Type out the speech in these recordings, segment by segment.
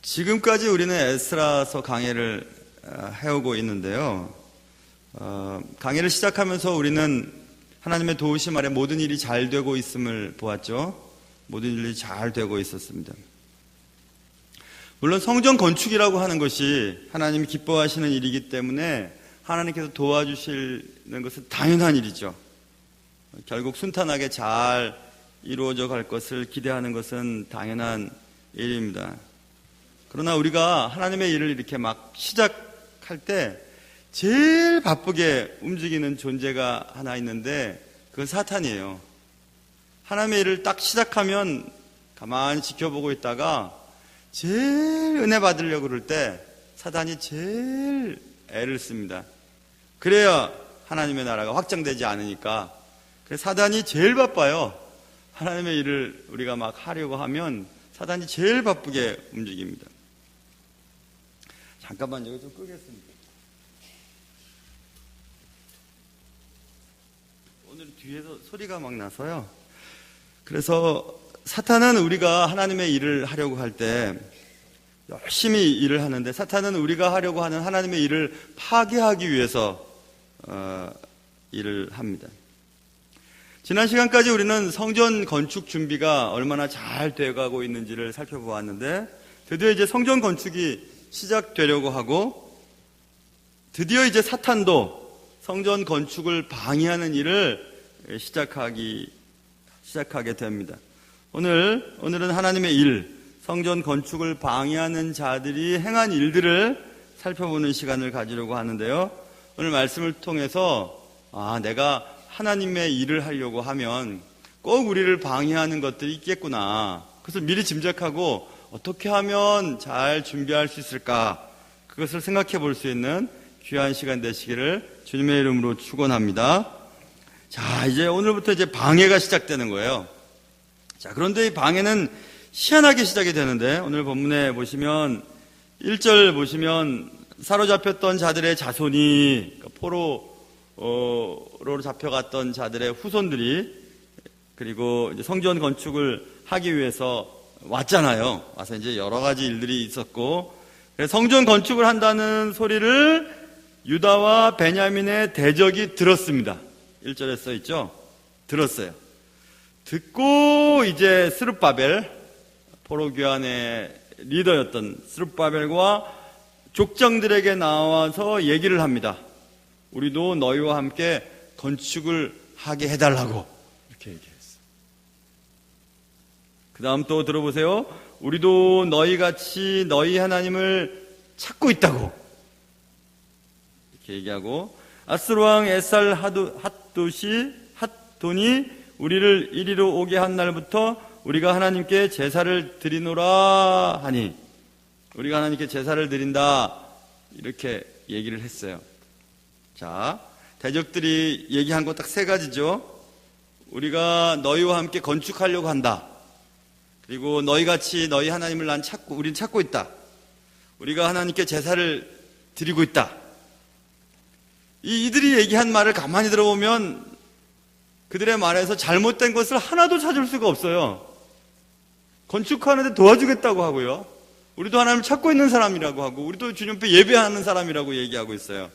지금까지 우리는 에스라서 강해를 해오고 있는데요. 강해를 시작하면서 우리는 하나님의 도우심 아래 모든 일이 잘 되고 있음을 보았죠. 모든 일이 잘 되고 있었습니다. 물론 성전 건축이라고 하는 것이 하나님이 기뻐하시는 일이기 때문에 하나님께서 도와주시는 것은 당연한 일이죠. 결국 순탄하게 잘 이루어져 갈 것을 기대하는 것은 당연한 일입니다. 그러나 우리가 하나님의 일을 이렇게 막 시작할 때 제일 바쁘게 움직이는 존재가 하나 있는데 그건 사탄이에요. 하나님의 일을 딱 시작하면 가만히 지켜보고 있다가 제일 은혜 받으려고 그럴 때 사탄이 제일 애를 씁니다. 그래야 하나님의 나라가 확장되지 않으니까. 그래서 사탄이 제일 바빠요. 하나님의 일을 우리가 막 하려고 하면 사탄이 제일 바쁘게 움직입니다. 잠깐만 여기 좀 끄겠습니다. 오늘 뒤에서 소리가 막 나서요. 그래서 사탄은 우리가 하나님의 일을 하려고 할 때 열심히 일을 하는데 사탄은 우리가 하려고 하는 하나님의 일을 파괴하기 위해서 일을 합니다. 지난 시간까지 우리는 성전 건축 준비가 얼마나 잘 되어가고 있는지를 살펴보았는데 드디어 이제 성전 건축이 시작되려고 하고 드디어 이제 사탄도 성전 건축을 방해하는 일을 시작하게 됩니다. 오늘은 하나님의 일, 성전 건축을 방해하는 자들이 행한 일들을 살펴보는 시간을 가지려고 하는데요. 오늘 말씀을 통해서 내가 하나님의 일을 하려고 하면 꼭 우리를 방해하는 것들이 있겠구나. 그것을 미리 짐작하고 어떻게 하면 잘 준비할 수 있을까? 그것을 생각해 볼 수 있는 귀한 시간 되시기를 주님의 이름으로 축원합니다. 자, 이제 오늘부터 이제 방해가 시작되는 거예요. 자, 그런데 이 방해는 희한하게 시작이 되는데 오늘 본문에 보시면 1절 보시면 사로잡혔던 자들의 자손이 포로로 잡혀갔던 자들의 후손들이 그리고 이제 성전 건축을 하기 위해서 왔잖아요. 와서 이제 여러 가지 일들이 있었고 그래서 성전 건축을 한다는 소리를 유다와 베냐민의 대적이 들었습니다. 1절에 써 있죠. 들었어요. 듣고 이제 스룹바벨 포로 귀환의 리더였던 스룹바벨과 족장들에게 나와서 얘기를 합니다. 우리도 너희와 함께 건축을 하게 해달라고 이렇게 얘기했어요. 그 다음 또 들어보세요. 우리도 너희같이 너희 하나님을 찾고 있다고 이렇게 얘기하고 아스루왕 에살 핫돈이 우리를 이리로 오게 한 날부터 우리가 하나님께 제사를 드리노라 하니 우리가 하나님께 제사를 드린다 이렇게 얘기를 했어요. 자, 대적들이 얘기한 거 딱 세 가지죠. 우리가 너희와 함께 건축하려고 한다. 그리고 너희같이 너희 하나님을 우리는 찾고 있다. 우리가 하나님께 제사를 드리고 있다. 이들이 얘기한 말을 가만히 들어보면 그들의 말에서 잘못된 것을 하나도 찾을 수가 없어요. 건축하는데 도와주겠다고 하고요. 우리도 하나님을 찾고 있는 사람이라고 하고 우리도 주님 앞에 예배하는 사람이라고 얘기하고 있어요.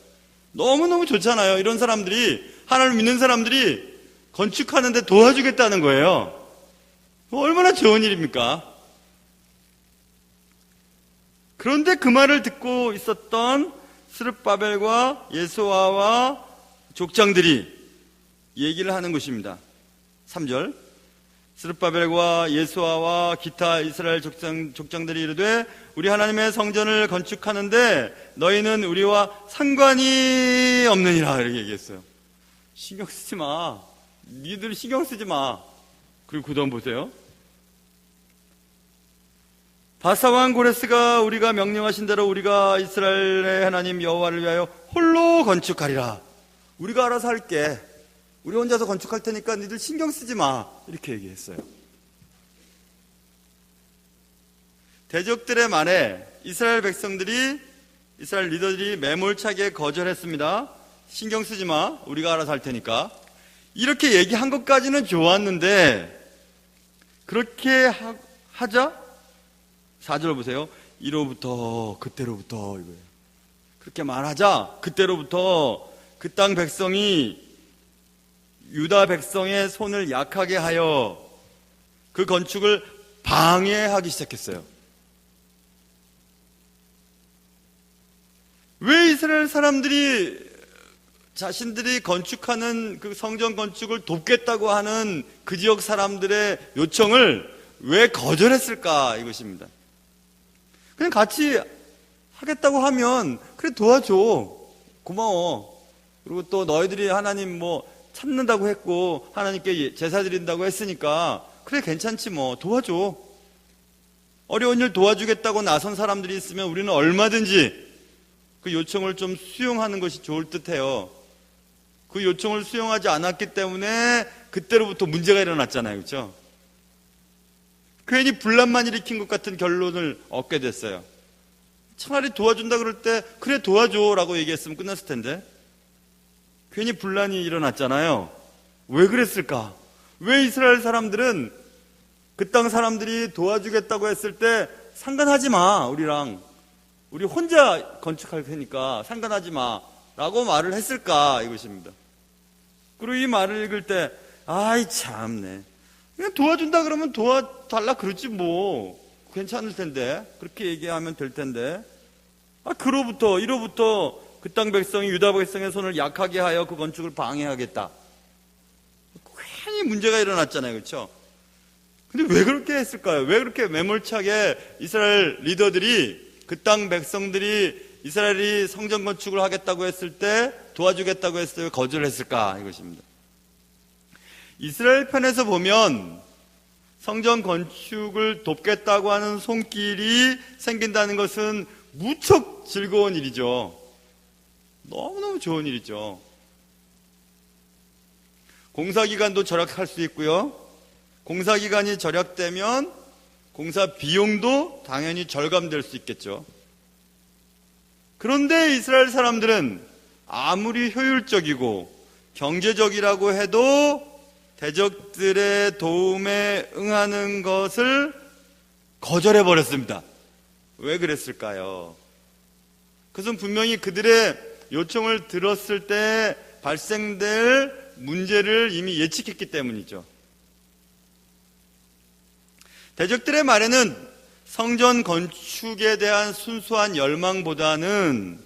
너무너무 좋잖아요. 이런 사람들이 하나님을 믿는 사람들이 건축하는데 도와주겠다는 거예요. 얼마나 좋은 일입니까? 그런데 그 말을 듣고 있었던 스룹바벨과 예수아와 족장들이 얘기를 하는 것입니다. 3절 스룹바벨과 예수아와 기타 이스라엘 족장들이 이르되 우리 하나님의 성전을 건축하는데 너희는 우리와 상관이 없느니라 이렇게 얘기했어요. 신경 쓰지 마. 니들 신경 쓰지 마. 그리고 그 다음 보세요. 바사왕 고레스가 우리가 명령하신 대로 우리가 이스라엘의 하나님 여호와를 위하여 홀로 건축하리라. 우리가 알아서 할게. 우리 혼자서 건축할 테니까 니들 신경 쓰지 마. 이렇게 얘기했어요. 대적들의 말에 이스라엘 리더들이 매몰차게 거절했습니다. 신경 쓰지 마. 우리가 알아서 할 테니까. 이렇게 얘기한 것까지는 좋았는데 그렇게 하자 4절 보세요. 이로부터 그때로부터 이거예요. 그렇게 말하자 그때로부터 그 땅 백성이 유다 백성의 손을 약하게 하여 그 건축을 방해하기 시작했어요. 왜 이스라엘 사람들이 자신들이 건축하는 그 성전 건축을 돕겠다고 하는 그 지역 사람들의 요청을 왜 거절했을까 이것입니다. 그냥 같이 하겠다고 하면 그래 도와줘, 고마워. 그리고 또 너희들이 하나님 찾는다고 했고 하나님께 제사 드린다고 했으니까 그래 괜찮지 도와줘. 어려운 일 도와주겠다고 나선 사람들이 있으면 우리는 얼마든지 그 요청을 좀 수용하는 것이 좋을 듯해요. 그 요청을 수용하지 않았기 때문에 그때로부터 문제가 일어났잖아요. 그렇죠? 괜히 분란만 일으킨 것 같은 결론을 얻게 됐어요. 차라리 도와준다 그럴 때 그래 도와줘 라고 얘기했으면 끝났을 텐데 괜히 분란이 일어났잖아요. 왜 그랬을까? 왜 이스라엘 사람들은 그 땅 사람들이 도와주겠다고 했을 때 상관하지 마, 우리랑 우리 혼자 건축할 테니까 상관하지 마 라고 말을 했을까 이것입니다. 그리고 이 말을 읽을 때 아이 참네, 그냥 도와준다 그러면 도와달라 그러지 괜찮을 텐데, 그렇게 얘기하면 될 텐데, 그로부터 이로부터 그 땅 백성이 유다 백성의 손을 약하게 하여 그 건축을 방해하겠다. 괜히 문제가 일어났잖아요. 그렇죠? 근데 왜 그렇게 했을까요? 왜 그렇게 매몰차게 이스라엘 리더들이, 그 땅 백성들이 이스라엘이 성전 건축을 하겠다고 했을 때, 도와주겠다고 했을 때 거절했을까 이것입니다. 이스라엘 편에서 보면 성전 건축을 돕겠다고 하는 손길이 생긴다는 것은 무척 즐거운 일이죠. 너무너무 좋은 일이죠. 공사기간도 절약할 수 있고요. 공사기간이 절약되면 공사 비용도 당연히 절감될 수 있겠죠. 그런데 이스라엘 사람들은 아무리 효율적이고 경제적이라고 해도 대적들의 도움에 응하는 것을 거절해버렸습니다. 왜 그랬을까요? 그것은 분명히 그들의 요청을 들었을 때 발생될 문제를 이미 예측했기 때문이죠. 대적들의 말에는 성전 건축에 대한 순수한 열망보다는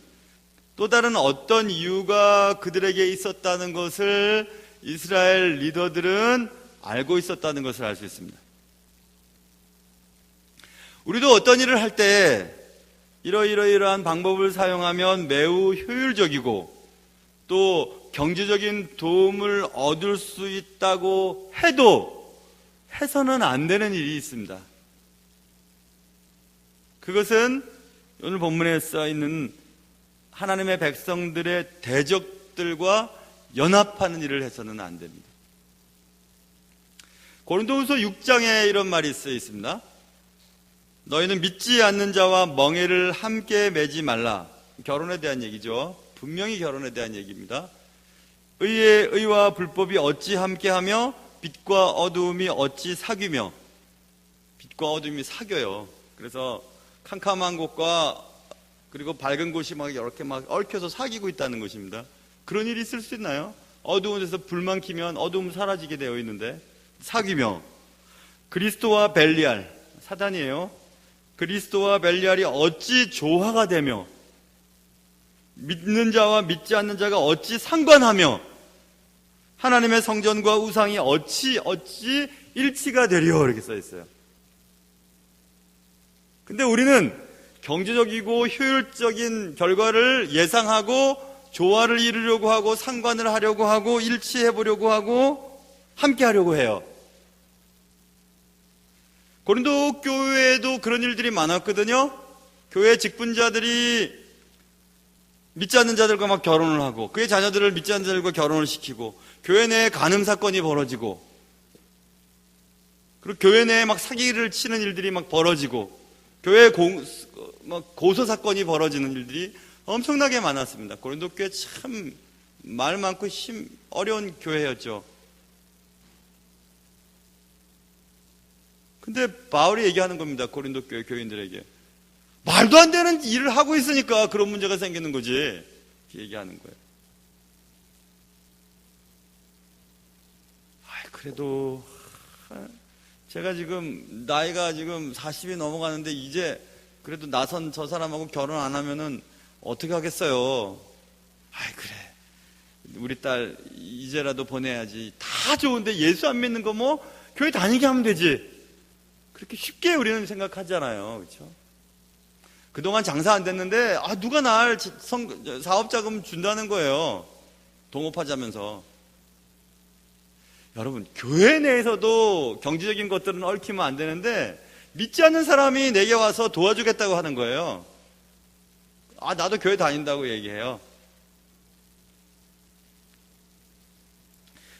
또 다른 어떤 이유가 그들에게 있었다는 것을 이스라엘 리더들은 알고 있었다는 것을 알 수 있습니다. 우리도 어떤 일을 할 때 이러이러한 방법을 사용하면 매우 효율적이고 또 경제적인 도움을 얻을 수 있다고 해도 해서는 안 되는 일이 있습니다. 그것은 오늘 본문에 써 있는 하나님의 백성들의 대적들과 연합하는 일을 해서는 안 됩니다. 고린도후서 6장에 이런 말이 쓰여 있습니다. 너희는 믿지 않는 자와 멍에를 함께 매지 말라. 결혼에 대한 얘기죠. 분명히 결혼에 대한 얘기입니다. 의의 의와 불법이 어찌 함께하며 빛과 어두움이 어찌 사귀며. 빛과 어두움이 사겨요. 그래서 캄캄한 곳과 그리고 밝은 곳이 이렇게 얽혀서 사귀고 있다는 것입니다. 그런 일이 있을 수 있나요? 어두운 데서 불만 켜면 어두움 사라지게 되어 있는데, 사귀며. 그리스도와 벨리알, 사단이에요. 그리스도와 벨리알이 어찌 조화가 되며 믿는 자와 믿지 않는 자가 어찌 상관하며 하나님의 성전과 우상이 어찌 일치가 되려, 이렇게 써 있어요. 근데 우리는 경제적이고 효율적인 결과를 예상하고 조화를 이루려고 하고 상관을 하려고 하고 일치해 보려고 하고 함께 하려고 해요. 고린도 교회에도 그런 일들이 많았거든요. 교회 직분자들이 믿지 않는 자들과 결혼을 하고 그의 자녀들을 믿지 않는 자들과 결혼을 시키고 교회 내에 간음 사건이 벌어지고 그리고 교회 내에 사기를 치는 일들이 벌어지고 교회 고소 사건이 벌어지는 일들이 엄청나게 많았습니다. 고린도 교회 참 말 많고 어려운 교회였죠. 근데 바울이 얘기하는 겁니다. 고린도 교회 교인들에게. 말도 안 되는 일을 하고 있으니까 그런 문제가 생기는 거지. 이렇게 얘기하는 거예요. 그래도 제가 지금 나이가 지금 40이 넘어가는데 이제 그래도 나선 저 사람하고 결혼 안 하면은 어떻게 하겠어요? 그래. 우리 딸 이제라도 보내야지. 다 좋은데 예수 안 믿는 거 뭐 교회 다니게 하면 되지. 그렇게 쉽게 우리는 생각하잖아요. 그렇죠? 그동안 장사 안 됐는데 누가 날 사업자금 준다는 거예요. 동업하자면서. 여러분, 교회 내에서도 경제적인 것들은 얽히면 안 되는데 믿지 않는 사람이 내게 와서 도와주겠다고 하는 거예요. 나도 교회 다닌다고 얘기해요.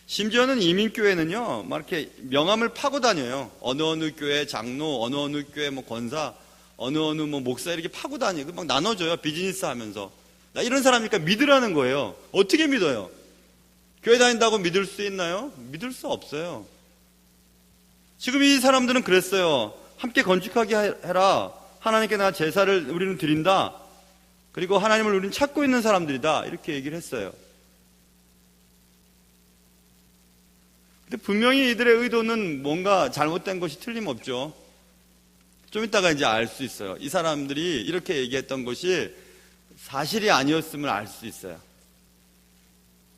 심지어는 이민교회는요, 막 이렇게 명함을 파고 다녀요. 어느 교회 장로, 어느 교회 권사, 어느 목사 이렇게 파고 다니고 막 나눠줘요. 비즈니스 하면서. 나 이런 사람이니까 믿으라는 거예요. 어떻게 믿어요? 교회 다닌다고 믿을 수 있나요? 믿을 수 없어요. 지금 이 사람들은 그랬어요. 함께 건축하게 해라. 하나님께 나 제사를 우리는 드린다. 그리고 하나님을 우리는 찾고 있는 사람들이다. 이렇게 얘기를 했어요. 근데 분명히 이들의 의도는 뭔가 잘못된 것이 틀림없죠. 좀 이따가 이제 알 수 있어요. 이 사람들이 이렇게 얘기했던 것이 사실이 아니었음을 알 수 있어요.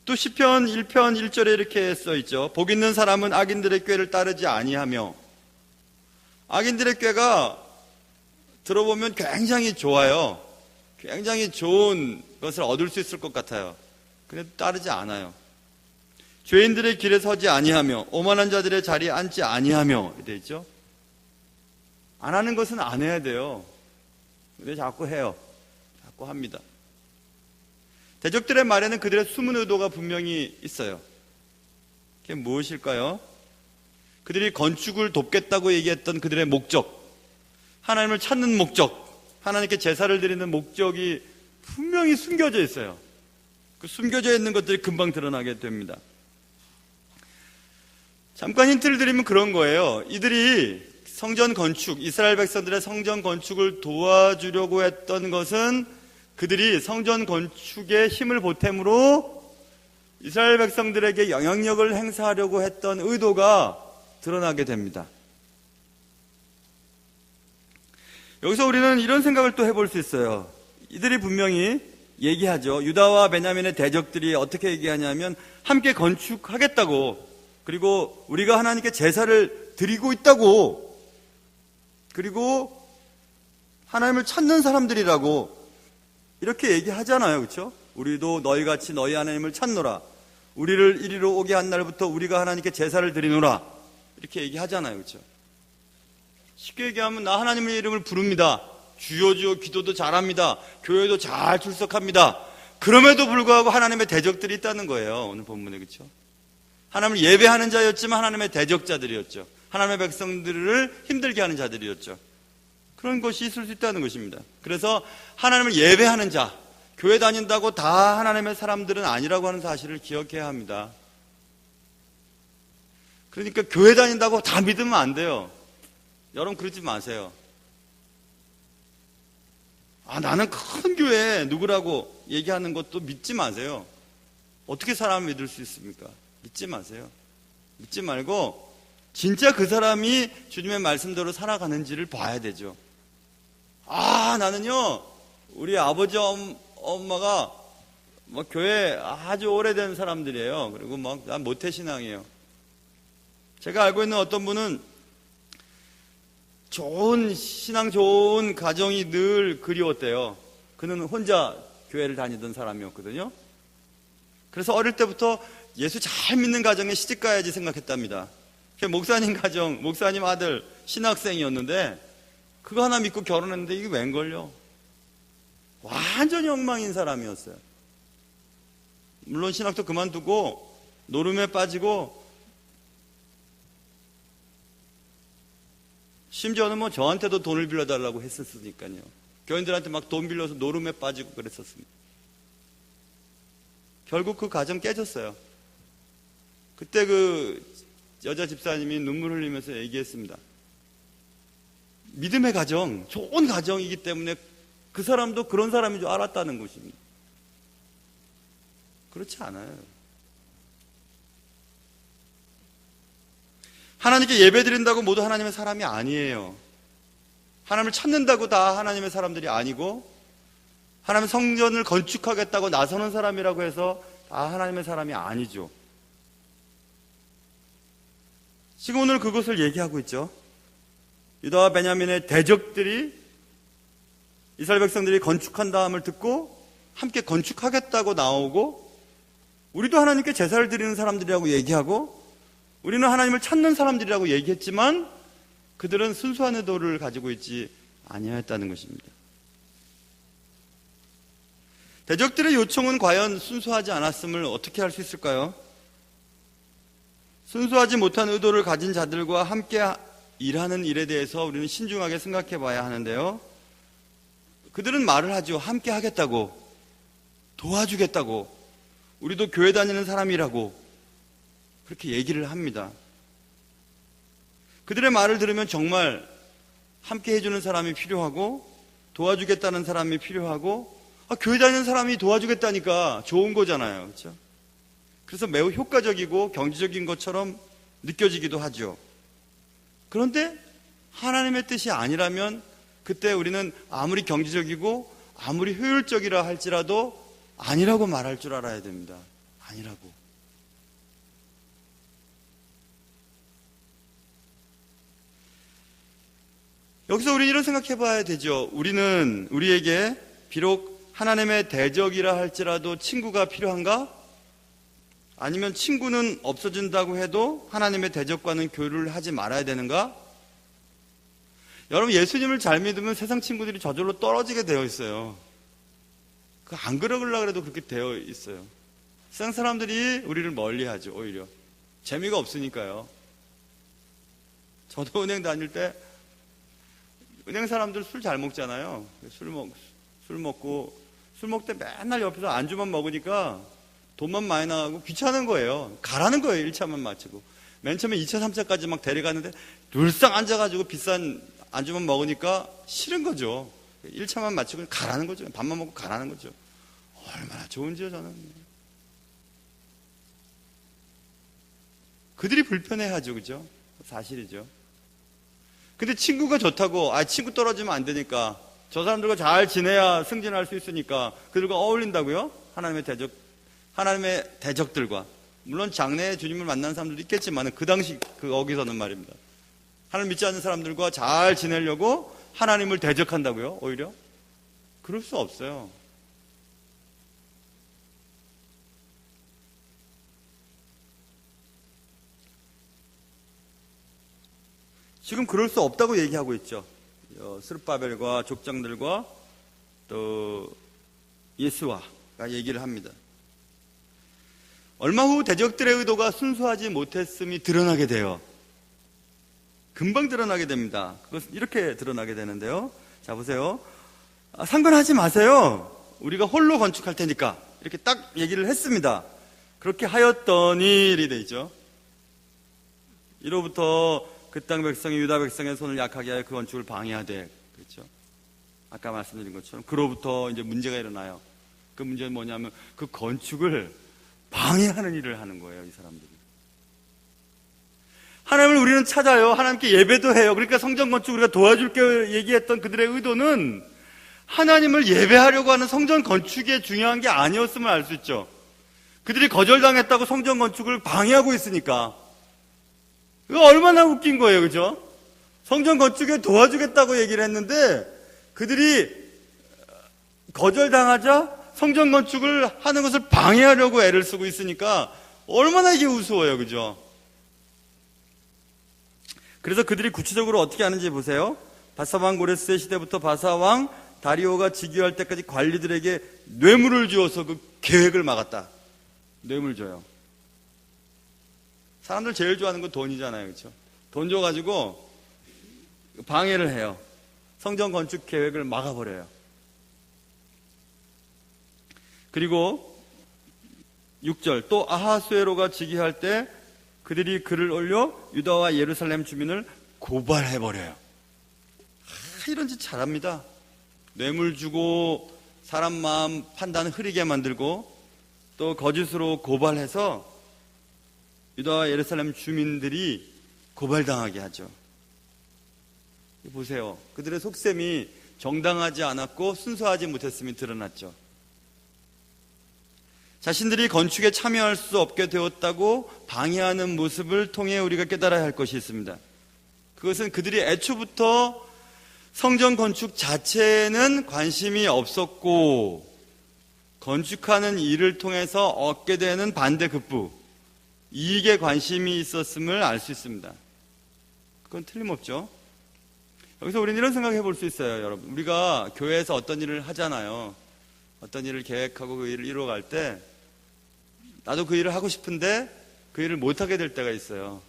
또 시편 1편 1절에 이렇게 써 있죠. 복 있는 사람은 악인들의 꾀를 따르지 아니하며. 악인들의 꾀가 들어보면 굉장히 좋아요. 굉장히 좋은 것을 얻을 수 있을 것 같아요. 그래도 따르지 않아요. 죄인들의 길에 서지 아니하며 오만한 자들의 자리에 앉지 아니하며 이렇게 있죠. 안 하는 것은 안 해야 돼요. 근데 자꾸 해요. 자꾸 합니다. 대적들의 말에는 그들의 숨은 의도가 분명히 있어요. 그게 무엇일까요? 그들이 건축을 돕겠다고 얘기했던 그들의 목적, 하나님을 찾는 목적, 하나님께 제사를 드리는 목적이 분명히 숨겨져 있어요. 그 숨겨져 있는 것들이 금방 드러나게 됩니다. 잠깐 힌트를 드리면 그런 거예요. 이들이 성전 건축, 이스라엘 백성들의 성전 건축을 도와주려고 했던 것은 그들이 성전 건축에 힘을 보탬으로 이스라엘 백성들에게 영향력을 행사하려고 했던 의도가 드러나게 됩니다. 여기서 우리는 이런 생각을 또 해볼 수 있어요. 이들이 분명히 얘기하죠. 유다와 베냐민의 대적들이 어떻게 얘기하냐면 함께 건축하겠다고, 그리고 우리가 하나님께 제사를 드리고 있다고, 그리고 하나님을 찾는 사람들이라고 이렇게 얘기하잖아요. 그렇죠? 우리도 너희같이 너희 하나님을 찾노라. 우리를 이리로 오게 한 날부터 우리가 하나님께 제사를 드리노라. 이렇게 얘기하잖아요. 그렇죠? 쉽게 얘기하면 나 하나님의 이름을 부릅니다. 주여 주여 기도도 잘합니다. 교회도 잘 출석합니다. 그럼에도 불구하고 하나님의 대적들이 있다는 거예요. 오늘 본문에. 그렇죠? 하나님을 예배하는 자였지만 하나님의 대적자들이었죠. 하나님의 백성들을 힘들게 하는 자들이었죠. 그런 것이 있을 수 있다는 것입니다. 그래서 하나님을 예배하는 자, 교회 다닌다고 다 하나님의 사람들은 아니라고 하는 사실을 기억해야 합니다. 그러니까 교회 다닌다고 다 믿으면 안 돼요. 여러분 그러지 마세요. 나는 큰 교회 누구라고 얘기하는 것도 믿지 마세요. 어떻게 사람을 믿을 수 있습니까? 믿지 마세요. 믿지 말고 진짜 그 사람이 주님의 말씀대로 살아가는지를 봐야 되죠. 나는요, 우리 아버지 엄마가 교회 아주 오래된 사람들이에요. 그리고 난 모태신앙이에요. 제가 알고 있는 어떤 분은 신앙 좋은 가정이 늘 그리웠대요. 그는 혼자 교회를 다니던 사람이었거든요. 그래서 어릴 때부터 예수 잘 믿는 가정에 시집가야지 생각했답니다. 목사님 가정, 목사님 아들 신학생이었는데 그거 하나 믿고 결혼했는데 이게 웬걸요? 완전히 엉망인 사람이었어요. 물론 신학도 그만두고 노름에 빠지고, 심지어는 저한테도 돈을 빌려달라고 했었으니까요. 교인들한테 막 돈 빌려서 노름에 빠지고 그랬었습니다. 결국 그 가정 깨졌어요. 그때 그 여자 집사님이 눈물 흘리면서 얘기했습니다. 믿음의 가정, 좋은 가정이기 때문에 그 사람도 그런 사람인 줄 알았다는 것입니다. 그렇지 않아요. 하나님께 예배드린다고 모두 하나님의 사람이 아니에요. 하나님을 찾는다고 다 하나님의 사람들이 아니고, 하나님의 성전을 건축하겠다고 나서는 사람이라고 해서 다 하나님의 사람이 아니죠. 지금 오늘 그것을 얘기하고 있죠. 유다와 베냐민의 대적들이 이스라엘 백성들이 건축한다함을 듣고 함께 건축하겠다고 나오고, 우리도 하나님께 제사를 드리는 사람들이라고 얘기하고, 우리는 하나님을 찾는 사람들이라고 얘기했지만 그들은 순수한 의도를 가지고 있지 아니하였다는 것입니다. 대적들의 요청은 과연 순수하지 않았음을 어떻게 할 수 있을까요? 순수하지 못한 의도를 가진 자들과 함께 일하는 일에 대해서 우리는 신중하게 생각해 봐야 하는데요. 그들은 말을 하죠. 함께 하겠다고, 도와주겠다고, 우리도 교회 다니는 사람이라고 그렇게 얘기를 합니다. 그들의 말을 들으면 정말 함께 해주는 사람이 필요하고 도와주겠다는 사람이 필요하고, 교회 다니는 사람이 도와주겠다니까 좋은 거잖아요. 그렇죠? 그래서 매우 효과적이고 경제적인 것처럼 느껴지기도 하죠. 그런데 하나님의 뜻이 아니라면 그때 우리는 아무리 경제적이고 아무리 효율적이라 할지라도 아니라고 말할 줄 알아야 됩니다. 아니라고. 여기서 우리는 이런 생각해 봐야 되죠. 우리에게 비록 하나님의 대적이라 할지라도 친구가 필요한가? 아니면 친구는 없어진다고 해도 하나님의 대적과는 교류를 하지 말아야 되는가? 여러분, 예수님을 잘 믿으면 세상 친구들이 저절로 떨어지게 되어 있어요. 안 그러려고 해도 그렇게 되어 있어요. 세상 사람들이 우리를 멀리하죠. 오히려 재미가 없으니까요. 저도 은행 다닐 때 은행 사람들 술 잘 먹잖아요. 술 먹을 때 맨날 옆에서 안주만 먹으니까 돈만 많이 나가고 귀찮은 거예요. 가라는 거예요. 1차만 마치고. 맨 처음에 2차, 3차까지 막 데려갔는데 늘상 앉아가지고 비싼 안주만 먹으니까 싫은 거죠. 1차만 마치고 가라는 거죠. 밥만 먹고 가라는 거죠. 얼마나 좋은지요, 저는. 그들이 불편해하죠. 그죠? 사실이죠. 근데 친구가 좋다고, 친구 떨어지면 안 되니까, 저 사람들과 잘 지내야 승진할 수 있으니까 그들과 어울린다고요? 하나님의 대적들과. 물론 장래에 주님을 만난 사람들도 있겠지만 그 당시 거기서는 말입니다. 하나님 믿지 않는 사람들과 잘 지내려고 하나님을 대적한다고요? 오히려? 그럴 수 없어요. 지금 그럴 수 없다고 얘기하고 있죠. 스룹바벨과 족장들과 또 예수와가 얘기를 합니다. 얼마 후 대적들의 의도가 순수하지 못했음이 드러나게 돼요. 금방 드러나게 됩니다. 그것은 이렇게 드러나게 되는데요. 자, 보세요. 상관하지 마세요. 우리가 홀로 건축할 테니까. 이렇게 딱 얘기를 했습니다. 그렇게 하였더니 일이 되죠. 이로부터 그 땅 백성이 유다 백성의 손을 약하게 하여 그 건축을 방해하되, 그렇죠? 아까 말씀드린 것처럼 그로부터 이제 문제가 일어나요. 그 문제는 뭐냐면 그 건축을 방해하는 일을 하는 거예요, 이 사람들이. 하나님을 우리는 찾아요. 하나님께 예배도 해요. 그러니까 성전 건축 우리가 도와줄게 얘기했던 그들의 의도는 하나님을 예배하려고 하는 성전 건축이 중요한 게 아니었음을 알 수 있죠. 그들이 거절당했다고 성전 건축을 방해하고 있으니까. 이거 얼마나 웃긴 거예요, 그죠? 성전 건축에 도와주겠다고 얘기를 했는데 그들이 거절당하자 성전 건축을 하는 것을 방해하려고 애를 쓰고 있으니까 얼마나 이게 우스워요, 그죠? 그래서 그들이 구체적으로 어떻게 하는지 보세요. 바사왕 고레스의 시대부터 바사왕 다리오가 즉위할 때까지 관리들에게 뇌물을 주어서 그 계획을 막았다. 뇌물 줘요. 사람들 제일 좋아하는 건 돈이잖아요, 그렇죠? 돈 줘가지고 방해를 해요. 성전 건축 계획을 막아버려요. 그리고 6절, 또 아하수에로가 즉위할 때 그들이 글을 올려 유다와 예루살렘 주민을 고발해버려요. 이런 짓 잘합니다. 뇌물 주고 사람 마음 판단 흐리게 만들고 또 거짓으로 고발해서 유다와 예루살렘 주민들이 고발당하게 하죠. 보세요. 그들의 속셈이 정당하지 않았고 순수하지 못했음이 드러났죠. 자신들이 건축에 참여할 수 없게 되었다고 방해하는 모습을 통해 우리가 깨달아야 할 것이 있습니다. 그것은 그들이 애초부터 성전 건축 자체에는 관심이 없었고 건축하는 일을 통해서 얻게 되는 반대급부, 이익에 관심이 있었음을 알 수 있습니다. 그건 틀림없죠. 여기서 우리는 이런 생각해 볼 수 있어요, 여러분. 우리가 교회에서 어떤 일을 하잖아요. 어떤 일을 계획하고 그 일을 이루어갈 때 나도 그 일을 하고 싶은데 그 일을 못하게 될 때가 있어요.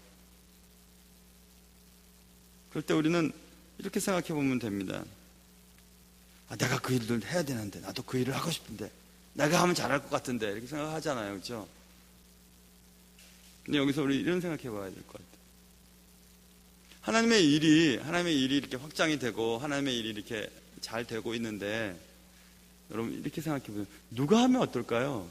그럴 때 우리는 이렇게 생각해 보면 됩니다. 내가 그 일을 해야 되는데, 나도 그 일을 하고 싶은데, 내가 하면 잘할 것 같은데, 이렇게 생각하잖아요. 그렇죠? 근데 여기서 우리 이런 생각해 봐야 될 것 같아요. 하나님의 일이 이렇게 확장이 되고 하나님의 일이 이렇게 잘 되고 있는데, 여러분 이렇게 생각해 보세요. 누가 하면 어떨까요?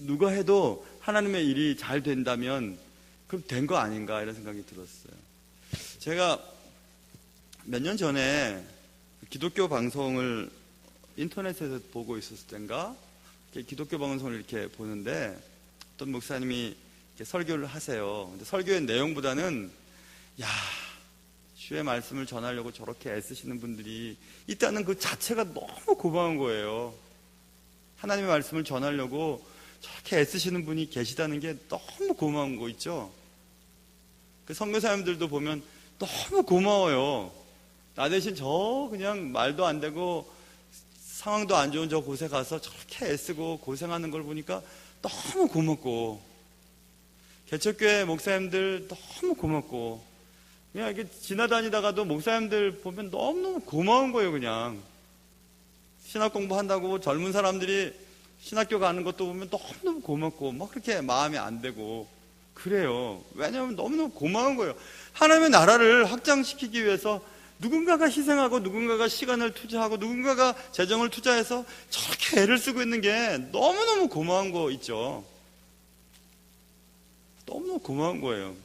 누가 해도 하나님의 일이 잘 된다면 그럼 된 거 아닌가 이런 생각이 들었어요. 제가 몇 년 전에 기독교 방송을 인터넷에서 보고 있었을 때인가 기독교 방송을 이렇게 보는데 어떤 목사님이 이렇게 설교를 하세요. 근데 설교의 내용보다는 주의 말씀을 전하려고 저렇게 애쓰시는 분들이 있다는 그 자체가 너무 고마운 거예요. 하나님의 말씀을 전하려고 저렇게 애쓰시는 분이 계시다는 게 너무 고마운 거 있죠. 그 선교사님들도 보면 너무 고마워요. 나 대신 저 그냥 말도 안 되고 상황도 안 좋은 저 곳에 가서 저렇게 애쓰고 고생하는 걸 보니까 너무 고맙고, 개척교회 목사님들 너무 고맙고, 그냥 이렇게 지나다니다가도 목사님들 보면 너무너무 고마운 거예요. 그냥 신학 공부한다고 젊은 사람들이 신학교 가는 것도 보면 너무너무 고맙고 막 그렇게 마음이 안 되고 그래요. 왜냐하면 너무너무 고마운 거예요. 하나님의 나라를 확장시키기 위해서 누군가가 희생하고 누군가가 시간을 투자하고 누군가가 재정을 투자해서 저렇게 애를 쓰고 있는 게 너무너무 고마운 거 있죠. 너무너무 고마운 거예요.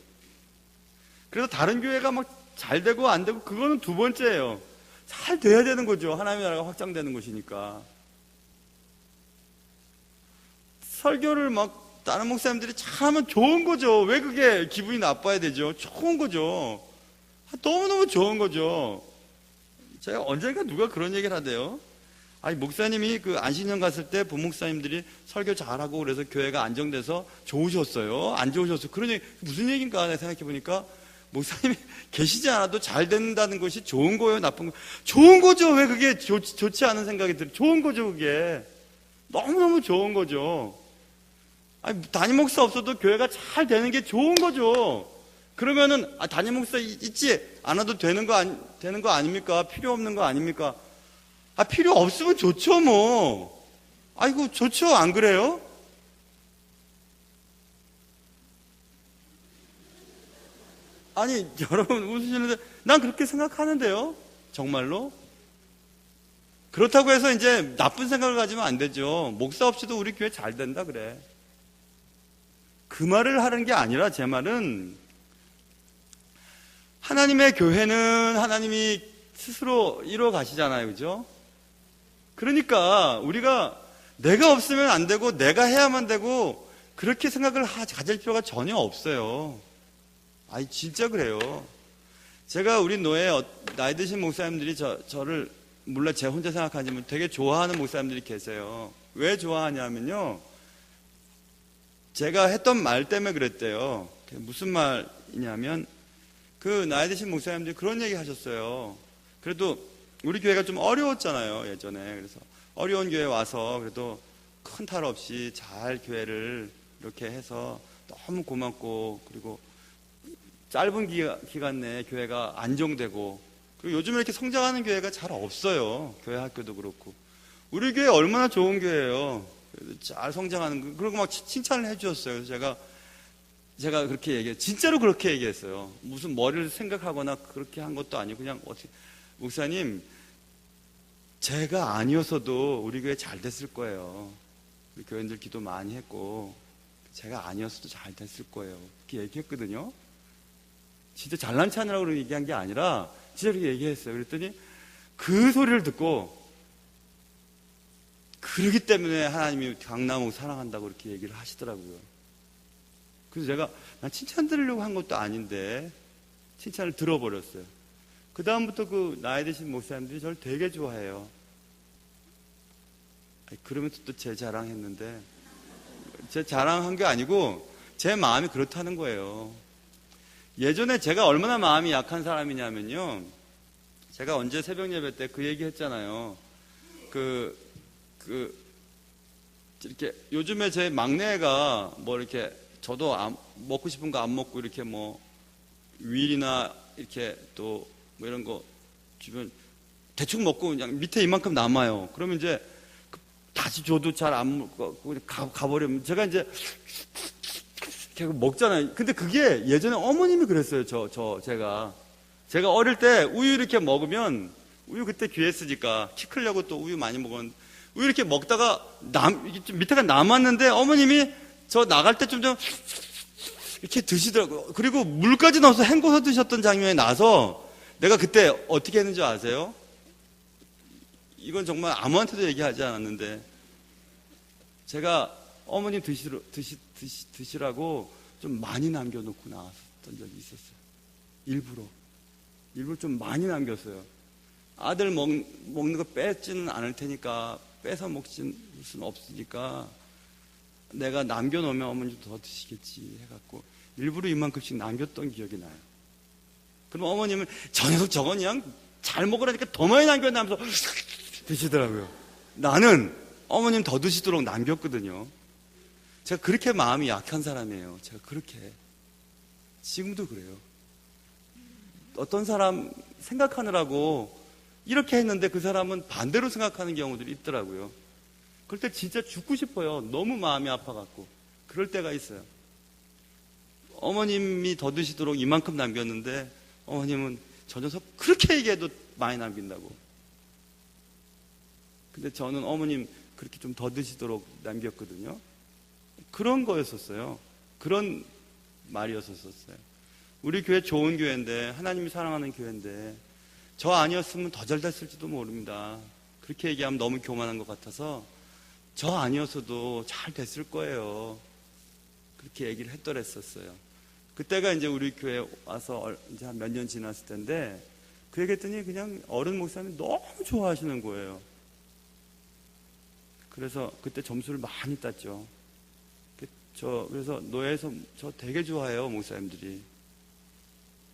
그래서 다른 교회가 막 잘 되고 안 되고 그거는 두 번째예요. 잘 돼야 되는 거죠. 하나님의 나라가 확장되는 것이니까. 설교를 막 다른 목사님들이 잘하면 좋은 거죠. 왜 그게 기분이 나빠야 되죠? 좋은 거죠. 너무너무 좋은 거죠. 제가 언젠가 누가 그런 얘기를 하대요. 목사님이 그 안식년 갔을 때 부목사님들이 설교 잘하고 그래서 교회가 안정돼서 좋으셨어요. 안 좋으셨어요. 그런 얘기, 무슨 얘기인가 내가 생각해 보니까 목사님이 계시지 않아도 잘 된다는 것이 좋은 거예요, 나쁜 거예요? 좋은 거죠. 왜 그게 좋지 않은 생각이 들어요? 좋은 거죠, 그게. 너무너무 좋은 거죠. 담임 목사 없어도 교회가 잘 되는 게 좋은 거죠. 그러면은 담임 목사 있지 않아도 되는 거 아닙니까? 필요 없는 거 아닙니까? 필요 없으면 좋죠, 뭐. 아이고, 좋죠, 안 그래요? 여러분 웃으시는데 난 그렇게 생각하는데요. 정말로. 그렇다고 해서 이제 나쁜 생각을 가지면 안 되죠. 목사 없이도 우리 교회 잘 된다 그래. 그 말을 하는 게 아니라 제 말은 하나님의 교회는 하나님이 스스로 이루어 가시잖아요. 그죠? 그러니까 우리가 내가 없으면 안 되고 내가 해야만 되고 그렇게 생각을 가질 필요가 전혀 없어요. 진짜 그래요. 제가 우리 노예 나이 드신 목사님들이 저를 물론 제 혼자 생각하지만 되게 좋아하는 목사님들이 계세요. 왜 좋아하냐면요, 제가 했던 말 때문에 그랬대요. 무슨 말이냐면 그 나이 드신 목사님들이 그런 얘기 하셨어요. 그래도 우리 교회가 좀 어려웠잖아요, 예전에. 그래서 어려운 교회 와서 그래도 큰 탈 없이 잘 교회를 이렇게 해서 너무 고맙고, 그리고 짧은 기간 내에 교회가 안정되고, 그리고 요즘 이렇게 성장하는 교회가 잘 없어요. 교회 학교도 그렇고. 우리 교회 얼마나 좋은 교회예요. 잘 성장하는 거. 그리고 막 칭찬을 해주셨어요. 그래서 제가 그렇게 진짜로 그렇게 얘기했어요. 무슨 머리를 생각하거나 그렇게 한 것도 아니고 그냥 어떻게 목사님, 제가 아니었어도 우리 교회 잘 됐을 거예요. 우리 교인들 기도 많이 했고 제가 아니었어도 잘 됐을 거예요. 그렇게 얘기했거든요. 진짜 잘난 체하느라고 얘기한 게 아니라 진짜 그렇게 얘기했어요. 그랬더니 그 소리를 듣고 그러기 때문에 하나님이 강남옥 사랑한다고 그렇게 얘기를 하시더라고요. 그래서 제가 난 칭찬 들으려고 한 것도 아닌데 칭찬을 들어버렸어요. 그 다음부터 그 나이 드신 목사님들이 저를 되게 좋아해요. 그러면서 또 제 자랑했는데, 제 자랑한 게 아니고 제 마음이 그렇다는 거예요. 예전에 제가 얼마나 마음이 약한 사람이냐면요, 제가 언제 새벽 예배 때 그 얘기 했잖아요. 이렇게 요즘에 제 막내가 뭐 이렇게 저도 먹고 싶은 거 안 먹고 이렇게 뭐 윌이나 이렇게 또 뭐 이런 거 주변 대충 먹고 그냥 밑에 이만큼 남아요. 그러면 이제 다시 줘도 잘 안 먹고 가버리면 제가 이제 이렇게 먹잖아요. 근데 그게 예전에 어머님이 그랬어요. 제가 어릴 때 우유 이렇게 먹으면, 우유 그때 귀했으니까 키 크려고 또 우유 많이 먹었는데 우유 이렇게 먹다가 이게 좀 밑에가 남았는데 어머님이 저 나갈 때 좀 이렇게 드시더라고요. 그리고 물까지 넣어서 헹궈서 드셨던 장면이 나서 내가 그때 어떻게 했는지 아세요? 이건 정말 아무한테도 얘기하지 않았는데, 제가 어머님 드시라고 좀 많이 남겨놓고 나왔던 적이 있었어요. 일부러 좀 많이 남겼어요. 아들 먹는 거 뺏지는 않을 테니까, 뺏어 먹지는 수는 없으니까 내가 남겨놓으면 어머님도 더 드시겠지 해갖고 일부러 이만큼씩 남겼던 기억이 나요. 그럼 어머님은 저 녀석 저거 그냥 잘 먹으라니까 더 많이 남겨놔면서 드시더라고요. 나는 어머님 더 드시도록 남겼거든요. 제가 그렇게 마음이 약한 사람이에요. 제가 그렇게. 지금도 그래요. 어떤 사람 생각하느라고 이렇게 했는데 그 사람은 반대로 생각하는 경우들이 있더라고요. 그럴 때 진짜 죽고 싶어요. 너무 마음이 아파갖고. 그럴 때가 있어요. 어머님이 더 드시도록 이만큼 남겼는데 어머님은 저 녀석 그렇게 얘기해도 많이 남긴다고. 근데 저는 어머님 그렇게 좀 더 드시도록 남겼거든요. 그런 거였었어요. 그런 말이었었어요. 우리 교회 좋은 교회인데, 하나님이 사랑하는 교회인데 저 아니었으면 더 잘 됐을지도 모릅니다. 그렇게 얘기하면 너무 교만한 것 같아서 저 아니었어도 잘 됐을 거예요. 그렇게 얘기를 했더랬었어요. 그때가 이제 우리 교회 와서 이제 한 몇 년 지났을 텐데, 그 얘기했더니 그냥 어른 목사님이 너무 좋아하시는 거예요. 그래서 그때 점수를 많이 땄죠. 그래서 노예에서 저 되게 좋아해요, 목사님들이.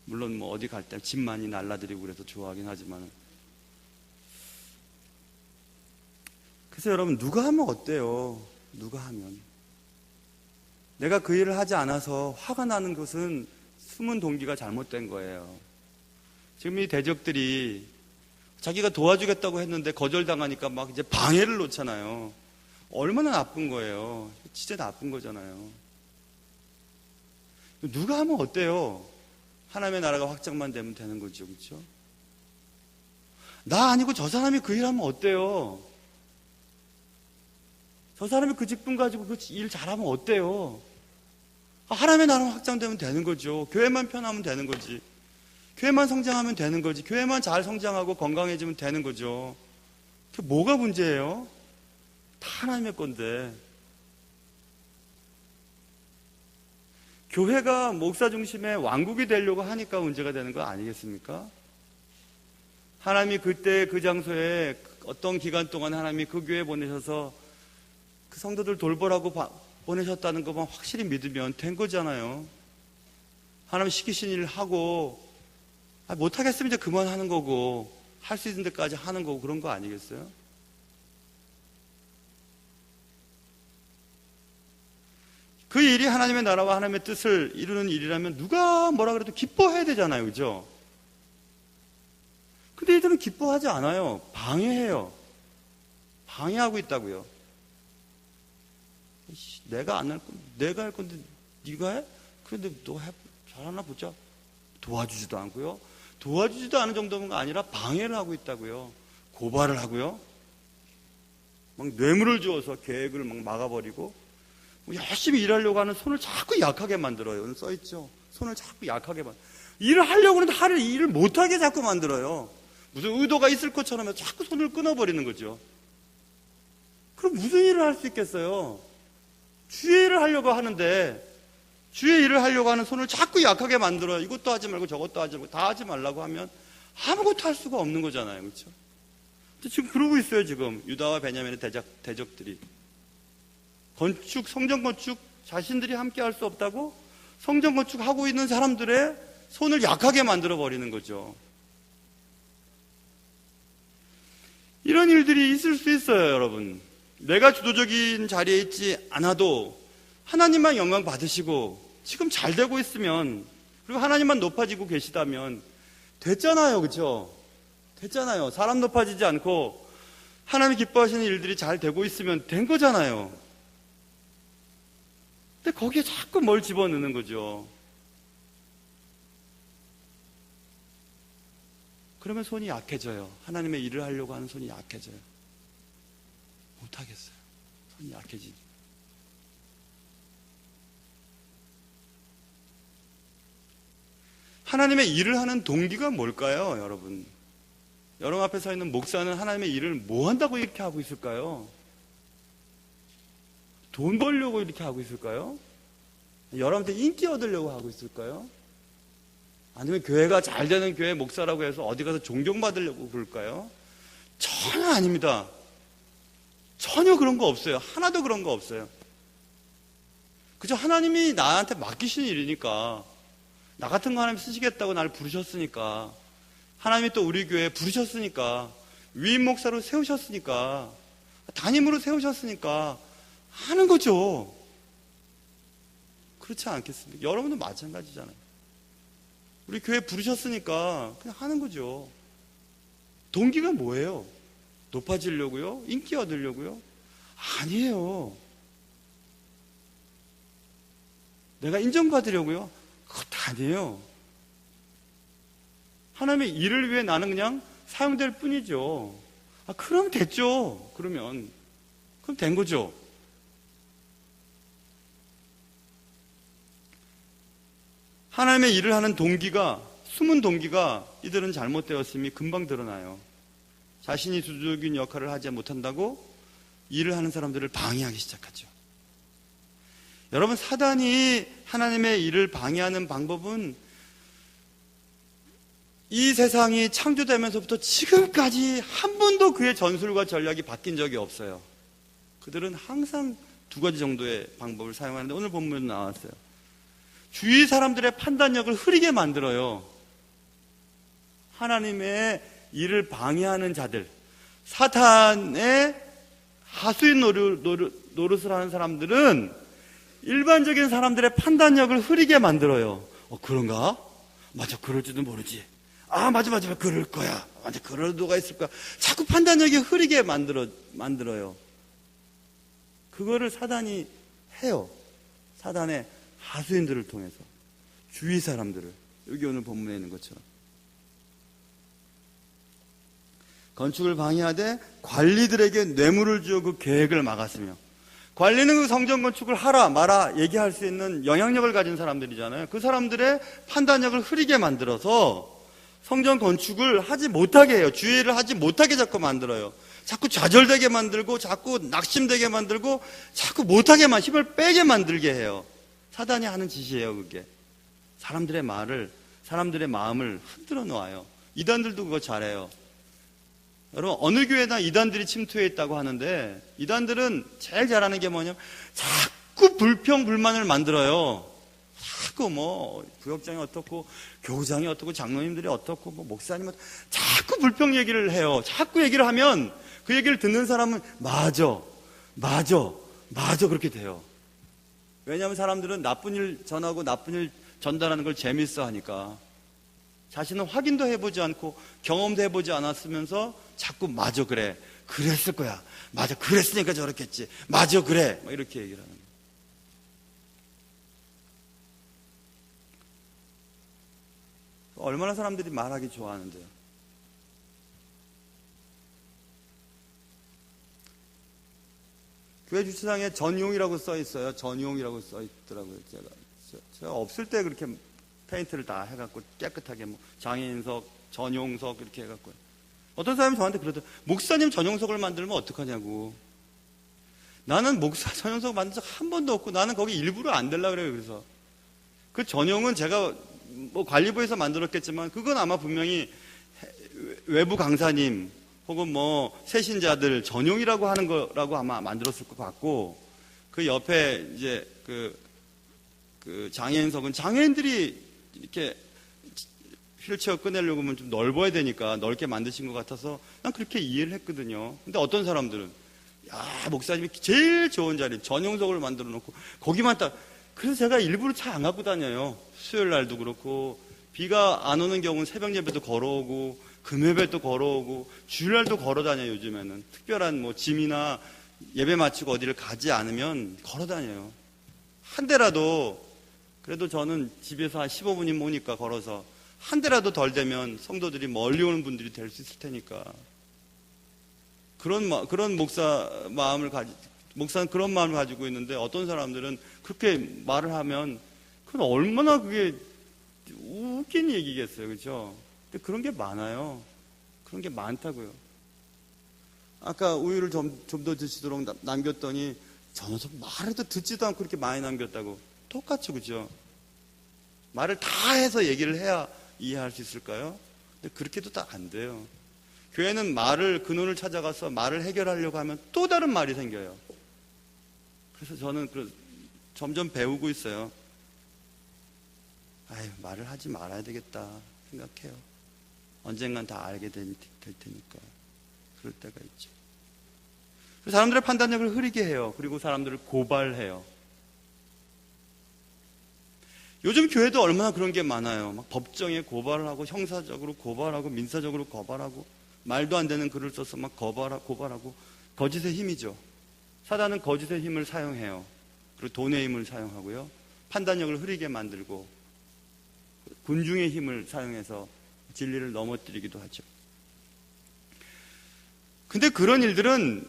물론 뭐 어디 갈 때 집 많이 날라드리고 그래서 좋아하긴 하지만. 그래서 여러분, 누가 하면 어때요? 누가 하면. 내가 그 일을 하지 않아서 화가 나는 것은 숨은 동기가 잘못된 거예요. 지금 이 대적들이 자기가 도와주겠다고 했는데 거절당하니까 막 이제 방해를 놓잖아요. 얼마나 나쁜 거예요. 진짜 나쁜 거잖아요. 누가 하면 어때요? 하나님의 나라가 확장만 되면 되는 거죠. 그렇죠? 나 아니고 저 사람이 그 일하면 어때요? 저 사람이 그 직분 가지고 그 일 잘하면 어때요? 하나님의 나라가 확장되면 되는 거죠. 교회만 편하면 되는 거지. 교회만 성장하면 되는 거지. 교회만 잘 성장하고 건강해지면 되는 거죠. 그게 뭐가 문제예요? 다 하나님의 건데. 교회가 목사 중심의 왕국이 되려고 하니까 문제가 되는 거 아니겠습니까? 하나님이 그때 그 장소에 어떤 기간 동안 하나님이 그 교회에 보내셔서 그 성도들 돌보라고 보내셨다는 것만 확실히 믿으면 된 거잖아요. 하나님 시키신 일을 하고, 못하겠으면 이제 그만하는 거고, 할 수 있는 데까지 하는 거고, 그런 거 아니겠어요? 그 일이 하나님의 나라와 하나님의 뜻을 이루는 일이라면 누가 뭐라 그래도 기뻐해야 되잖아요. 그죠? 근데 이들은 기뻐하지 않아요. 방해해요. 방해하고 있다고요. 내가 안 할 건데, 내가 할 건데 네가 해? 그런데 너 잘하나 보자. 도와주지도 않고요. 도와주지도 않은 정도가 아니라 방해를 하고 있다고요. 고발을 하고요. 막 뇌물을 주어서 계획을 막 막아버리고, 열심히 일하려고 하는 손을 자꾸 약하게 만들어요. 오늘 써있죠. 손을 자꾸 약하게 일을 하려고 하는데 일을 못하게 자꾸 만들어요. 무슨 의도가 있을 것처럼 해서 자꾸 손을 끊어버리는 거죠. 그럼 무슨 일을 할 수 있겠어요? 주의 일을 하려고 하는데 주의 일을 하려고 하는 손을 자꾸 약하게 만들어요. 이것도 하지 말고 저것도 하지 말고 다 하지 말라고 하면 아무것도 할 수가 없는 거잖아요. 그렇죠? 근데 지금 그러고 있어요. 지금 유다와 베냐민의 대적들이 성전 건축 자신들이 함께 할 수 없다고 성전 건축하고 있는 사람들의 손을 약하게 만들어 버리는 거죠. 이런 일들이 있을 수 있어요, 여러분. 내가 주도적인 자리에 있지 않아도 하나님만 영광 받으시고 지금 잘 되고 있으면, 그리고 하나님만 높아지고 계시다면 됐잖아요. 그렇죠? 됐잖아요. 사람 높아지지 않고 하나님이 기뻐하시는 일들이 잘 되고 있으면 된 거잖아요. 근데 거기에 자꾸 뭘 집어넣는 거죠. 그러면 손이 약해져요. 하나님의 일을 하려고 하는 손이 약해져요. 못하겠어요. 손이 약해지죠. 하나님의 일을 하는 동기가 뭘까요, 여러분? 여러분 앞에 서 있는 목사는 하나님의 일을 뭐 한다고 이렇게 하고 있을까요? 돈 벌려고 이렇게 하고 있을까요? 여러분한테 인기 얻으려고 하고 있을까요? 아니면 교회가 잘 되는 교회 목사라고 해서 어디 가서 존경받으려고 그럴까요? 전혀 아닙니다. 전혀 그런 거 없어요. 하나도 그런 거 없어요. 그저 하나님이 나한테 맡기신 일이니까, 나 같은 거 하나님 쓰시겠다고 나를 부르셨으니까, 하나님이 또 우리 교회에 부르셨으니까, 위임 목사로 세우셨으니까, 담임으로 세우셨으니까 하는 거죠. 그렇지 않겠습니까? 여러분도 마찬가지잖아요. 우리 교회 부르셨으니까 그냥 하는 거죠. 동기가 뭐예요? 높아지려고요? 인기 얻으려고요? 아니에요. 내가 인정받으려고요? 그것도 아니에요. 하나님의 일을 위해 나는 그냥 사용될 뿐이죠. 그럼 됐죠. 그럼 된 거죠. 하나님의 일을 하는 동기가, 숨은 동기가 이들은 잘못되었음이 금방 드러나요. 자신이 주도적인 역할을 하지 못한다고 일을 하는 사람들을 방해하기 시작하죠. 여러분, 사단이 하나님의 일을 방해하는 방법은 이 세상이 창조되면서부터 지금까지 한 번도 그의 전술과 전략이 바뀐 적이 없어요. 그들은 항상 두 가지 정도의 방법을 사용하는데 오늘 본문에 나왔어요. 주위 사람들의 판단력을 흐리게 만들어요. 하나님의 일을 방해하는 자들, 사탄의 하수인 노릇을 하는 사람들은 일반적인 사람들의 판단력을 흐리게 만들어요. 그런가? 맞아, 그럴지도 모르지. 맞아, 그럴 거야. 맞아, 그럴 누가 있을 거야. 자꾸 판단력이 흐리게 만들어요. 그거를 사단이 해요. 사단의 하수인들을 통해서, 주위 사람들을, 여기 오늘 본문에 있는 것처럼. 건축을 방해하되 관리들에게 뇌물을 주어 그 계획을 막았으며, 관리는 그 성전 건축을 하라 마라 얘기할 수 있는 영향력을 가진 사람들이잖아요. 그 사람들의 판단력을 흐리게 만들어서 성전 건축을 하지 못하게 해요. 주의를 하지 못하게 자꾸 만들어요. 자꾸 좌절되게 만들고, 자꾸 낙심되게 만들고, 자꾸 못하게만, 힘을 빼게 만들게 해요. 사단이 하는 짓이에요. 그게 사람들의 마음을 흔들어 놓아요. 이단들도 그거 잘해요. 여러분, 어느 교회나 이단들이 침투해 있다고 하는데, 이단들은 제일 잘하는 게 뭐냐면 자꾸 불평불만을 만들어요. 자꾸 부역장이 어떻고, 교우장이 어떻고, 장로님들이 어떻고, 목사님은 자꾸 불평 얘기를 해요. 자꾸 얘기를 하면 그 얘기를 듣는 사람은 맞아 그렇게 돼요. 왜냐하면 사람들은 나쁜 일 전하고 나쁜 일 전달하는 걸 재밌어 하니까, 자신은 확인도 해보지 않고 경험도 해보지 않았으면서 자꾸 맞아, 그래, 그랬을 거야, 맞아, 그랬으니까 저렇겠지, 맞아, 그래, 이렇게 얘기를 하는 거예요. 얼마나 사람들이 말하기 좋아하는데요. 교회 주차장에 전용이라고 써 있어요. 전용이라고 써 있더라고요. 제가 없을 때 그렇게 페인트를 다 해갖고 깨끗하게 뭐 장애인석, 전용석 이렇게 해갖고. 어떤 사람이 저한테 그러더라고요. 목사님 전용석을 만들면 어떡하냐고. 나는 목사 전용석 만든 적 한 번도 없고 나는 거기 일부러 안 되려고 그래요. 그래서 그 전용은 제가 뭐 관리부에서 만들었겠지만 그건 아마 분명히 외부 강사님 혹은 뭐 새신자들 전용이라고 하는 거라고 아마 만들었을 것 같고, 그 옆에 이제 그 장애인석은 장애인들이 이렇게 휠체어 꺼내려고 하면 좀 넓어야 되니까 넓게 만드신 것 같아서 난 그렇게 이해를 했거든요. 근데 어떤 사람들은 야, 목사님이 제일 좋은 자리 전용석을 만들어 놓고 거기만 딱. 그래서 제가 일부러 차 안 갖고 다녀요. 수요일 날도 그렇고 비가 안 오는 경우는 새벽 예배도 걸어오고 금요일도 걸어오고 주일날도 걸어 다녀요. 요즘에는 특별한 뭐 짐이나 예배 마치고 어디를 가지 않으면 걸어 다녀요. 한 대라도, 그래도 저는 집에서 한 15분이 모니까 걸어서 한 대라도 덜 되면 성도들이 멀리 오는 분들이 될 수 있을 테니까. 그런 목사는 그런 마음을 가지고 있는데, 어떤 사람들은 그렇게 말을 하면 그건 얼마나 그게 웃긴 얘기겠어요. 그렇죠? 근데 그런 게 많아요. 그런 게 많다고요. 아까 우유를 좀 더 드시도록 남겼더니 저 녀석 말해도 듣지도 않고 그렇게 많이 남겼다고. 똑같죠. 그죠? 말을 다 해서 얘기를 해야 이해할 수 있을까요? 근데 그렇게도 딱 안 돼요. 교회는 근원을 찾아가서 말을 해결하려고 하면 또 다른 말이 생겨요. 그래서 저는 점점 배우고 있어요. 말을 하지 말아야 되겠다 생각해요. 언젠간 다 알게 될 테니까. 그럴 때가 있죠. 사람들의 판단력을 흐리게 해요. 그리고 사람들을 고발해요. 요즘 교회도 얼마나 그런 게 많아요. 막 법정에 고발을 하고 형사적으로 고발하고 민사적으로 고발하고 말도 안 되는 글을 써서 막 고발하고. 거짓의 힘이죠. 사단은 거짓의 힘을 사용해요. 그리고 돈의 힘을 사용하고요. 판단력을 흐리게 만들고 군중의 힘을 사용해서 진리를 넘어뜨리기도 하죠. 근데 그런 일들은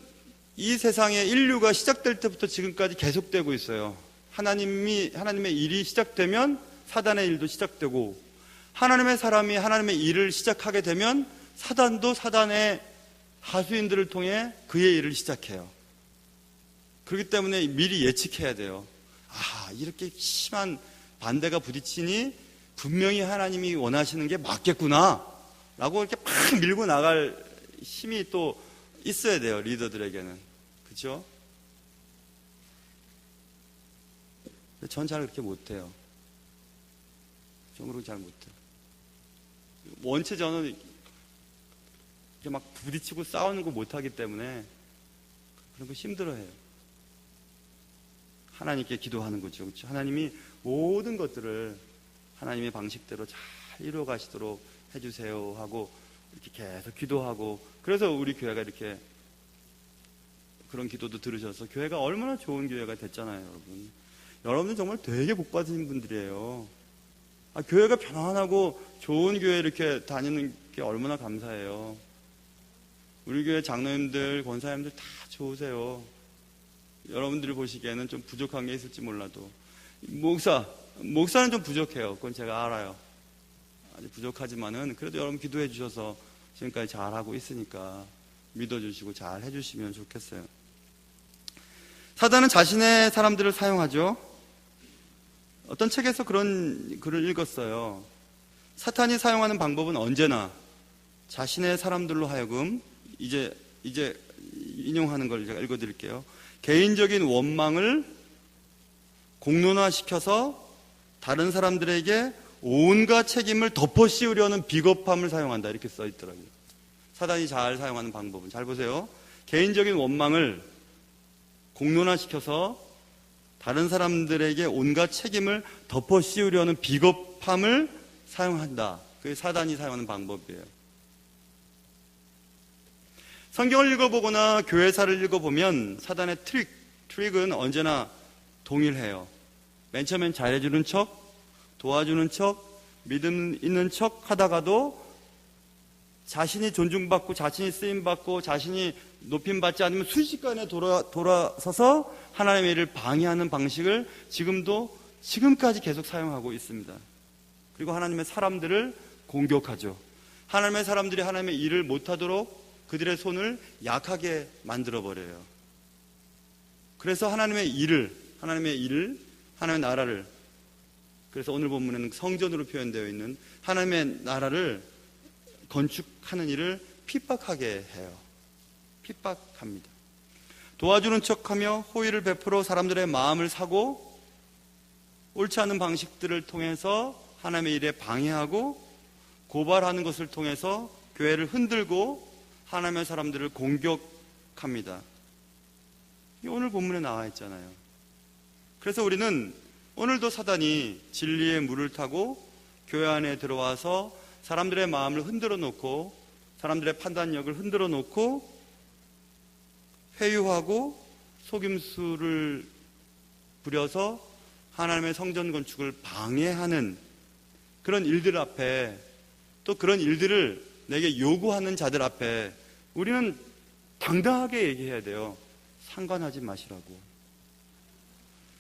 이 세상의 인류가 시작될 때부터 지금까지 계속되고 있어요. 하나님의 일이 시작되면 사단의 일도 시작되고, 하나님의 사람이 하나님의 일을 시작하게 되면 사단도 사단의 하수인들을 통해 그의 일을 시작해요. 그렇기 때문에 미리 예측해야 돼요. 이렇게 심한 반대가 부딪히니 분명히 하나님이 원하시는 게 맞겠구나 라고 이렇게 팍 밀고 나갈 힘이 또 있어야 돼요. 리더들에게는. 그렇죠? 전 잘 그렇게 못해요. 정으로 잘 못해요. 원체 저는 이렇게 막 부딪히고 싸우는 거 못하기 때문에 그런 거 힘들어해요. 하나님께 기도하는 거죠. 그렇죠? 하나님이 모든 것들을 하나님의 방식대로 잘 이루어 가시도록 해주세요 하고 이렇게 계속 기도하고, 그래서 우리 교회가 이렇게 그런 기도도 들으셔서 교회가 얼마나 좋은 교회가 됐잖아요. 여러분은 정말 되게 복 받으신 분들이에요. 교회가 편안하고 좋은 교회 이렇게 다니는 게 얼마나 감사해요. 우리 교회 장로님들, 권사님들 다 좋으세요. 여러분들이 보시기에는 좀 부족한 게 있을지 몰라도 목사는 좀 부족해요. 그건 제가 알아요. 아주 부족하지만은 그래도 여러분 기도해 주셔서 지금까지 잘하고 있으니까 믿어주시고 잘 해주시면 좋겠어요. 사단은 자신의 사람들을 사용하죠. 어떤 책에서 그런 글을 읽었어요. 사탄이 사용하는 방법은 언제나 자신의 사람들로 하여금, 이제 인용하는 걸 제가 읽어드릴게요. 개인적인 원망을 공론화시켜서 다른 사람들에게 온갖 책임을 덮어 씌우려는 비겁함을 사용한다, 이렇게 써 있더라고요. 사단이 잘 사용하는 방법은, 잘 보세요. 개인적인 원망을 공론화시켜서 다른 사람들에게 온갖 책임을 덮어 씌우려는 비겁함을 사용한다. 그게 사단이 사용하는 방법이에요. 성경을 읽어보거나 교회사를 읽어보면 사단의 트릭은 언제나 동일해요. 맨 처음엔 잘해주는 척, 도와주는 척, 믿음 있는 척 하다가도 자신이 존중받고 자신이 쓰임받고 자신이 높임받지 않으면 순식간에 돌아서서 하나님의 일을 방해하는 방식을 지금까지 계속 사용하고 있습니다. 그리고 하나님의 사람들을 공격하죠. 하나님의 사람들이 하나님의 일을 못하도록 그들의 손을 약하게 만들어버려요. 그래서 하나님의 나라를, 그래서 오늘 본문에는 성전으로 표현되어 있는 하나님의 나라를 건축하는 일을 핍박하게 해요. 핍박합니다. 도와주는 척하며 호의를 베풀어 사람들의 마음을 사고 옳지 않은 방식들을 통해서 하나님의 일에 방해하고 고발하는 것을 통해서 교회를 흔들고 하나님의 사람들을 공격합니다. 오늘 본문에 나와 있잖아요. 그래서 우리는 오늘도 사단이 진리의 물을 타고 교회 안에 들어와서 사람들의 마음을 흔들어 놓고 사람들의 판단력을 흔들어 놓고 회유하고 속임수를 부려서 하나님의 성전 건축을 방해하는 그런 일들 앞에, 또 그런 일들을 내게 요구하는 자들 앞에 우리는 당당하게 얘기해야 돼요. 상관하지 마시라고.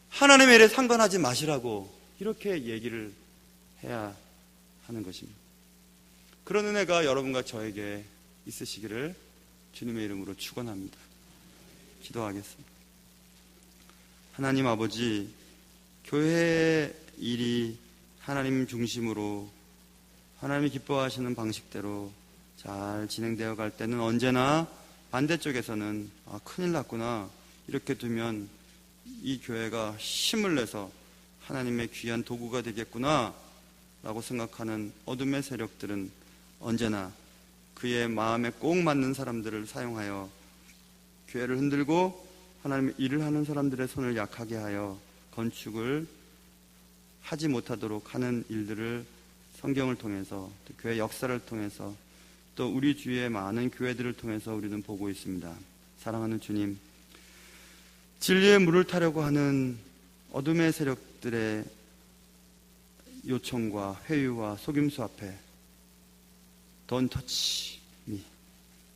하나님의 일에 상관하지 마시라고 이렇게 얘기를 해야 하는 것입니다. 그런 은혜가 여러분과 저에게 있으시기를 주님의 이름으로 축원합니다. 기도하겠습니다. 하나님 아버지, 교회의 일이 하나님 중심으로 하나님이 기뻐하시는 방식대로 잘 진행되어 갈 때는 언제나 반대쪽에서는 큰일 났구나, 이렇게 두면 이 교회가 힘을 내서 하나님의 귀한 도구가 되겠구나 라고 생각하는 어둠의 세력들은 언제나 그의 마음에 꼭 맞는 사람들을 사용하여 교회를 흔들고 하나님의 일을 하는 사람들의 손을 약하게 하여 건축을 하지 못하도록 하는 일들을 성경을 통해서, 또 교회 역사를 통해서, 또 우리 주위의 많은 교회들을 통해서 우리는 보고 있습니다. 사랑하는 주님, 진리의 물을 타려고 하는 어둠의 세력들의 요청과 회유와 속임수 앞에 Don't touch me,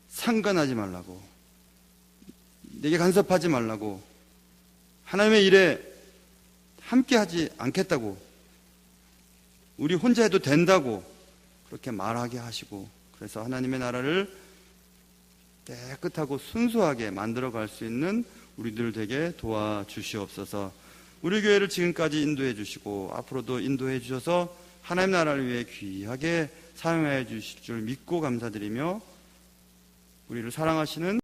상관하지 말라고, 내게 간섭하지 말라고, 하나님의 일에 함께하지 않겠다고, 우리 혼자 해도 된다고 그렇게 말하게 하시고, 그래서 하나님의 나라를 깨끗하고 순수하게 만들어갈 수 있는 우리들 되게 도와주시옵소서. 우리 교회를 지금까지 인도해 주시고 앞으로도 인도해 주셔서 하나님 나라를 위해 귀하게 사용해 주실 줄 믿고 감사드리며, 우리를 사랑하시는